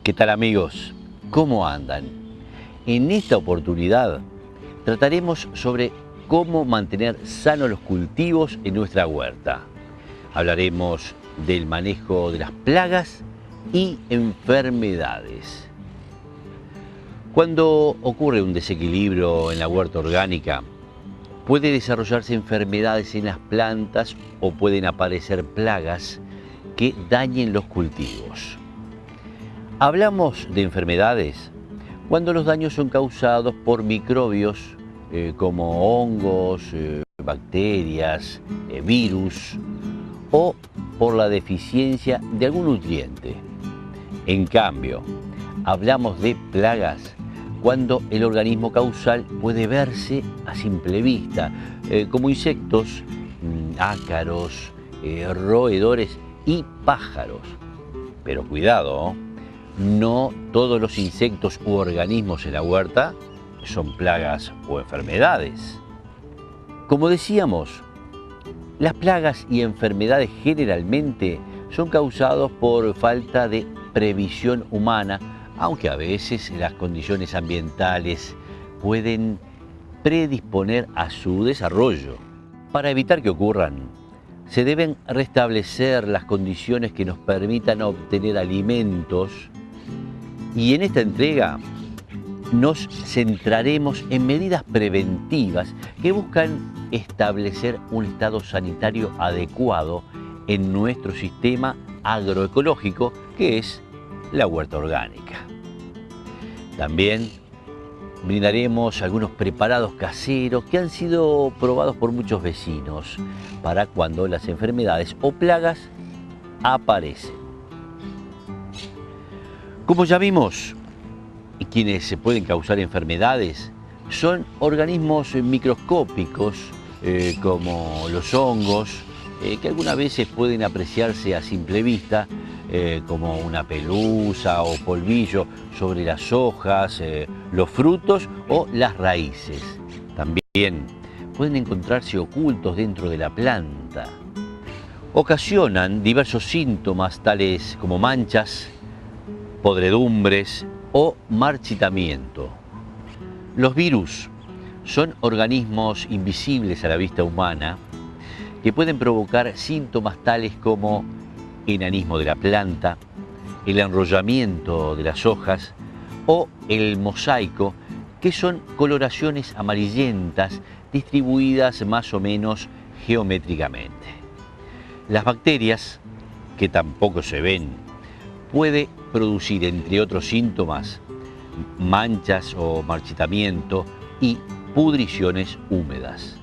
¿Qué tal amigos? ¿Cómo andan? En esta oportunidad trataremos sobre cómo mantener sanos los cultivos en nuestra huerta. Hablaremos del manejo de las plagas y enfermedades. Cuando ocurre un desequilibrio en la huerta orgánica, puede desarrollarse enfermedades en las plantas o pueden aparecer plagas que dañen los cultivos. Hablamos de enfermedades cuando los daños son causados por microbios como hongos, bacterias, virus o por la deficiencia de algún nutriente. En cambio, hablamos de plagas cuando el organismo causal puede verse a simple vista, como insectos, ácaros, roedores y pájaros. Pero cuidado, no todos los insectos u organismos en la huerta son plagas o enfermedades. Como decíamos, las plagas y enfermedades generalmente son causadas por falta de previsión humana, aunque a veces las condiciones ambientales pueden predisponer a su desarrollo. Para evitar que ocurran, se deben restablecer las condiciones que nos permitan obtener alimentos. Y en esta entrega nos centraremos en medidas preventivas que buscan establecer un estado sanitario adecuado en nuestro sistema agroecológico, que es la huerta orgánica. También brindaremos algunos preparados caseros que han sido probados por muchos vecinos para cuando las enfermedades o plagas aparecen. Como ya vimos, quienes se pueden causar enfermedades son organismos microscópicos como los hongos, que algunas veces pueden apreciarse a simple vista como una pelusa o polvillo sobre las hojas, los frutos o las raíces. También pueden encontrarse ocultos dentro de la planta. Ocasionan diversos síntomas tales como manchas, podredumbres o marchitamiento. Los virus son organismos invisibles a la vista humana que pueden provocar síntomas tales como enanismo de la planta, el enrollamiento de las hojas o el mosaico, que son coloraciones amarillentas distribuidas más o menos geométricamente. Las bacterias, que tampoco se ven, puede producir, entre otros síntomas, manchas o marchitamiento y pudriciones húmedas.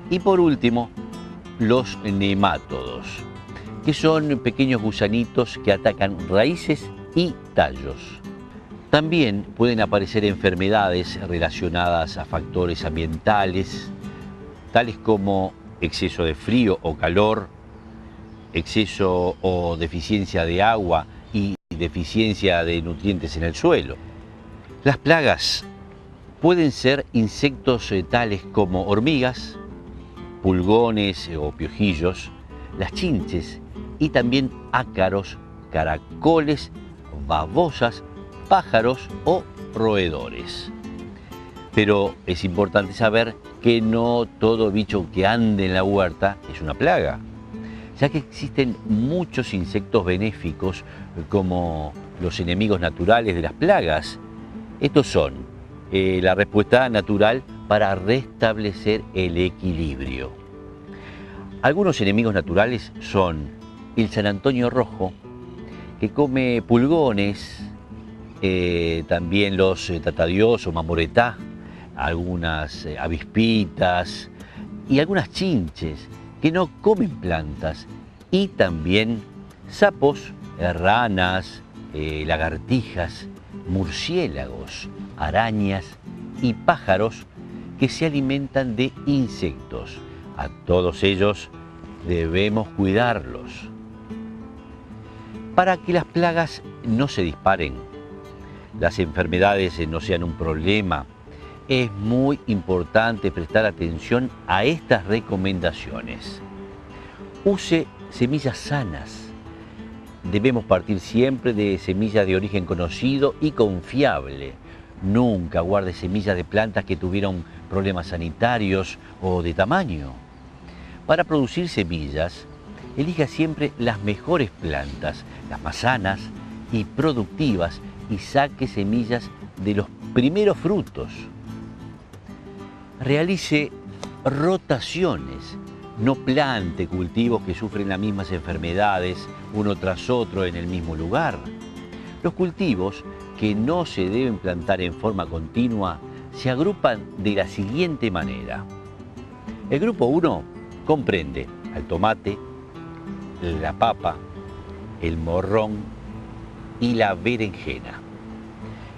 Y por último, los nemátodos, que son pequeños gusanitos que atacan raíces y tallos. También pueden aparecer enfermedades relacionadas a factores ambientales, tales como exceso de frío o calor, exceso o deficiencia de agua y deficiencia de nutrientes en el suelo. Las plagas pueden ser insectos tales como hormigas, pulgones o piojillos, las chinches y también ácaros, caracoles, babosas, pájaros o roedores. Pero es importante saber que no todo bicho que ande en la huerta es una plaga, ya que existen muchos insectos benéficos como los enemigos naturales de las plagas. Estos son la respuesta natural para restablecer el equilibrio. Algunos enemigos naturales son el San Antonio rojo, que come pulgones, también los tatadios o mamoretá, algunas avispitas y algunas chinches que no comen plantas, y también sapos, ranas, lagartijas, murciélagos, arañas y pájaros que se alimentan de insectos. A todos ellos debemos cuidarlos. Para que las plagas no se disparen, las enfermedades no sean un problema, es muy importante prestar atención a estas recomendaciones. Use semillas sanas, debemos partir siempre de semillas de origen conocido y confiable. Nunca guarde semillas de plantas que tuvieron problemas sanitarios o de tamaño. Para producir semillas, elija siempre las mejores plantas, las más sanas y productivas, y saque semillas de los primeros frutos. Realice rotaciones. No plante cultivos que sufren las mismas enfermedades uno tras otro en el mismo lugar. Los cultivos que no se deben plantar en forma continua se agrupan de la siguiente manera. El grupo 1 comprende al tomate, la papa, el morrón y la berenjena.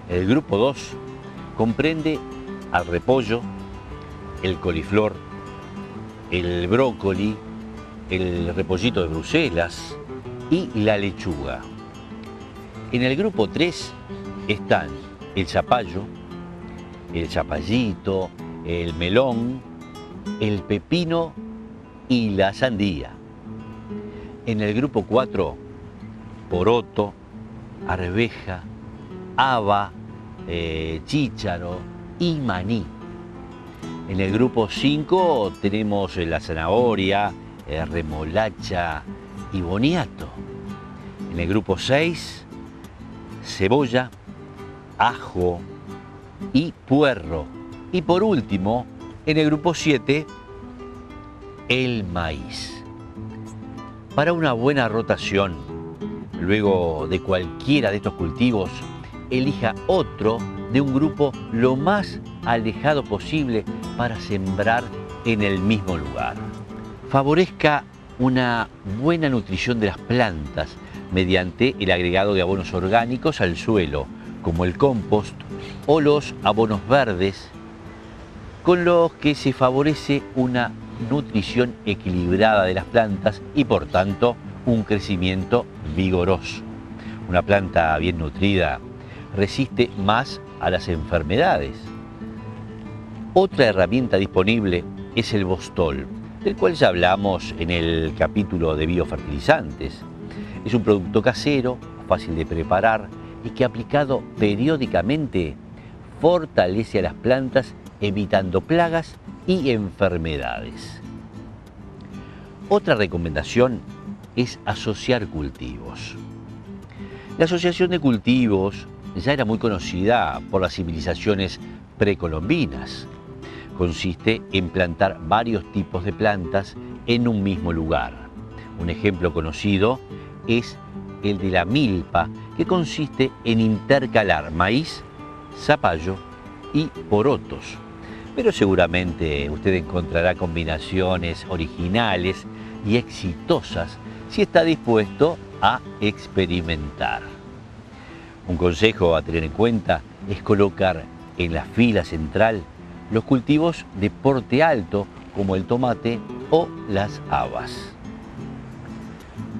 El grupo 2 comprende al repollo, el coliflor, el brócoli, el repollito de Bruselas y la lechuga. En el grupo 3 están el zapallo, el zapallito, el melón, el pepino y la sandía. En el grupo 4, poroto, arveja, haba, chícharo y maní. En el grupo 5 tenemos la zanahoria, remolacha y boniato. En el grupo 6, cebolla, ajo y puerro. Y por último, en el grupo 7, el maíz. Para una buena rotación, luego de cualquiera de estos cultivos, elija otro de un grupo lo más alejado posible para sembrar en el mismo lugar. Favorezca una buena nutrición de las plantas mediante el agregado de abonos orgánicos al suelo, como el compost o los abonos verdes, con los que se favorece una nutrición equilibrada de las plantas y, por tanto, un crecimiento vigoroso. Una planta bien nutrida resiste más a las enfermedades. Otra herramienta disponible es el Bostol, del cual ya hablamos en el capítulo de biofertilizantes. Es un producto casero, fácil de preparar y que, aplicado periódicamente, fortalece a las plantas evitando plagas y enfermedades. Otra recomendación es asociar cultivos. La asociación de cultivos ya era muy conocida por las civilizaciones precolombinas. Consiste en plantar varios tipos de plantas en un mismo lugar. Un ejemplo conocido es el de la milpa, que consiste en intercalar maíz, zapallo y porotos. Pero seguramente usted encontrará combinaciones originales y exitosas si está dispuesto a experimentar. Un consejo a tener en cuenta es colocar en la fila central los cultivos de porte alto, como el tomate o las habas.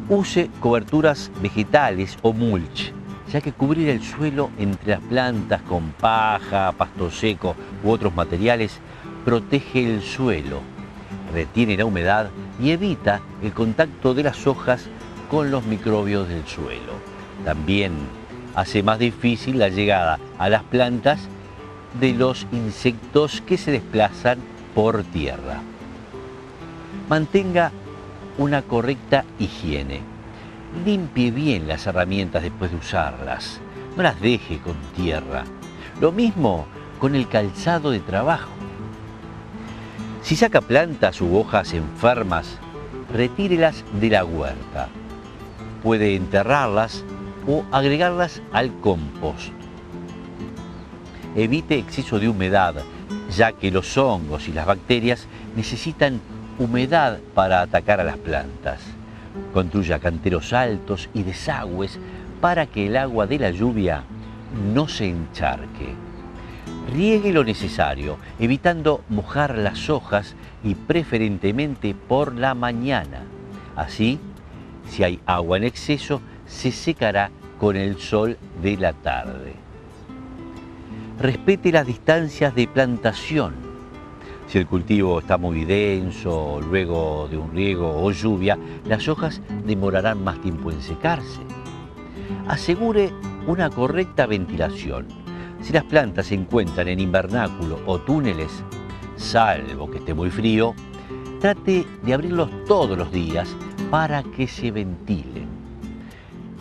Use coberturas vegetales o mulch, ya que cubrir el suelo entre las plantas con paja, pasto seco u otros materiales protege el suelo, retiene la humedad y evita el contacto de las hojas con los microbios del suelo. También hace más difícil la llegada a las plantas de los insectos que se desplazan por tierra. Mantenga una correcta higiene. Limpie bien las herramientas después de usarlas. No las deje con tierra. Lo mismo con el calzado de trabajo. Si saca plantas u hojas enfermas, retírelas de la huerta. Puede enterrarlas o agregarlas al compost. Evite exceso de humedad, ya que los hongos y las bacterias necesitan humedad para atacar a las plantas. Construya canteros altos y desagües para que el agua de la lluvia no se encharque. Riegue lo necesario, evitando mojar las hojas y preferentemente por la mañana. Así, si hay agua en exceso, se secará con el sol de la tarde. Respete las distancias de plantación. Si el cultivo está muy denso, luego de un riego o lluvia, las hojas demorarán más tiempo en secarse. Asegure una correcta ventilación. Si las plantas se encuentran en invernáculo o túneles, salvo que esté muy frío, trate de abrirlos todos los días para que se ventilen.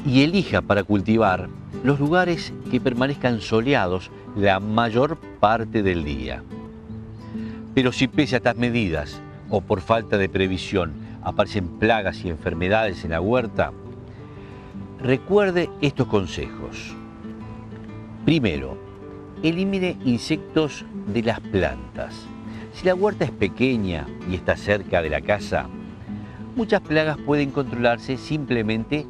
Y elija para cultivar los lugares que permanezcan soleados la mayor parte del día. Pero si pese a estas medidas o por falta de previsión aparecen plagas y enfermedades en la huerta, recuerde estos consejos. Primero, elimine insectos de las plantas. Si la huerta es pequeña y está cerca de la casa, muchas plagas pueden controlarse simplemente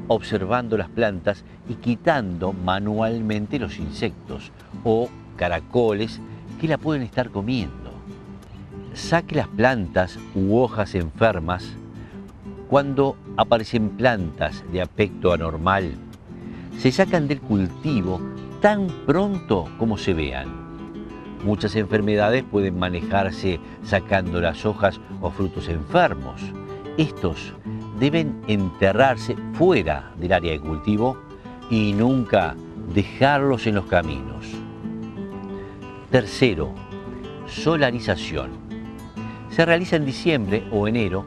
observando las plantas y quitando manualmente los insectos o caracoles que la pueden estar comiendo. Saque las plantas u hojas enfermas. Cuando aparecen plantas de aspecto anormal, se sacan del cultivo tan pronto como se vean. Muchas enfermedades pueden manejarse sacando las hojas o frutos enfermos. Estos deben enterrarse fuera del área de cultivo y nunca dejarlos en los caminos. Tercero, solarización. Se realiza en diciembre o enero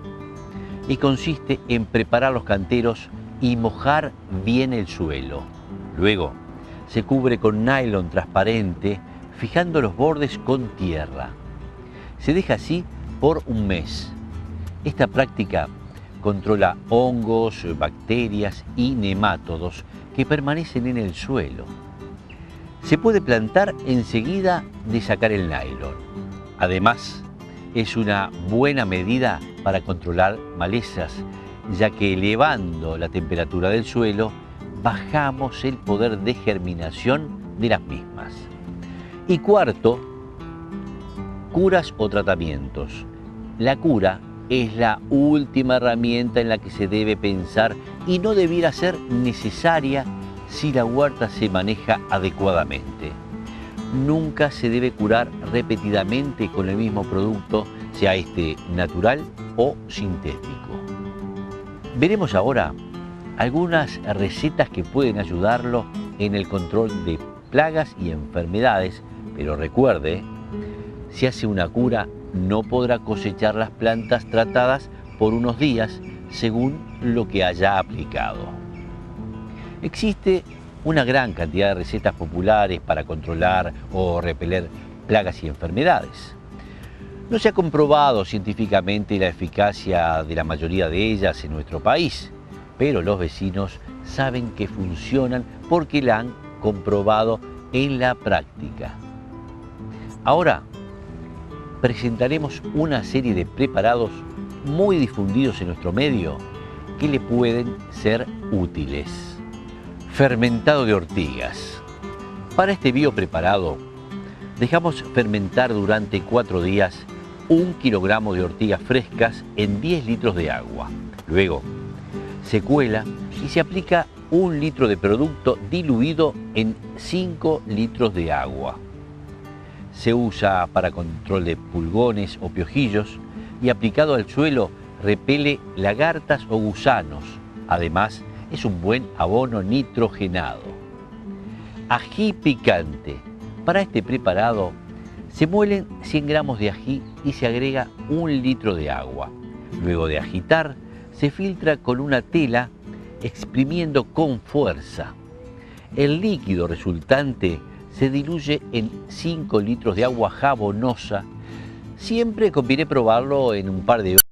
y consiste en preparar los canteros y mojar bien el suelo. Luego, se cubre con nylon transparente, fijando los bordes con tierra. Se deja así por un mes. Esta práctica controla hongos, bacterias y nemátodos que permanecen en el suelo. Se puede plantar enseguida de sacar el nylon. Además, es una buena medida para controlar malezas, ya que elevando la temperatura del suelo, bajamos el poder de germinación de las mismas. Y cuarto, curas o tratamientos. La cura es la última herramienta en la que se debe pensar y no debiera ser necesaria si la huerta se maneja adecuadamente. Nunca se debe curar repetidamente con el mismo producto, sea este natural o sintético. Veremos ahora algunas recetas que pueden ayudarlo en el control de plagas y enfermedades, pero recuerde, si hace una cura, no podrá cosechar las plantas tratadas por unos días según lo que haya aplicado. Existe una gran cantidad de recetas populares para controlar o repeler plagas y enfermedades. No se ha comprobado científicamente la eficacia de la mayoría de ellas en nuestro país, pero los vecinos saben que funcionan porque la han comprobado en la práctica. Ahora presentaremos una serie de preparados muy difundidos en nuestro medio que le pueden ser útiles. Fermentado de ortigas. Para este biopreparado, dejamos fermentar durante 4 días 1 kilogramo de ortigas frescas en 10 litros de agua. Luego, se cuela y se aplica 1 litro de producto diluido en 5 litros de agua. Se usa para control de pulgones o piojillos y aplicado al suelo repele lagartas o gusanos. Además, es un buen abono nitrogenado. Ají picante. Para este preparado se muelen 100 gramos de ají y se agrega 1 litro de agua. Luego de agitar, se filtra con una tela exprimiendo con fuerza. El líquido resultante se diluye en 5 litros de agua jabonosa. Siempre conviene probarlo en un par de horas.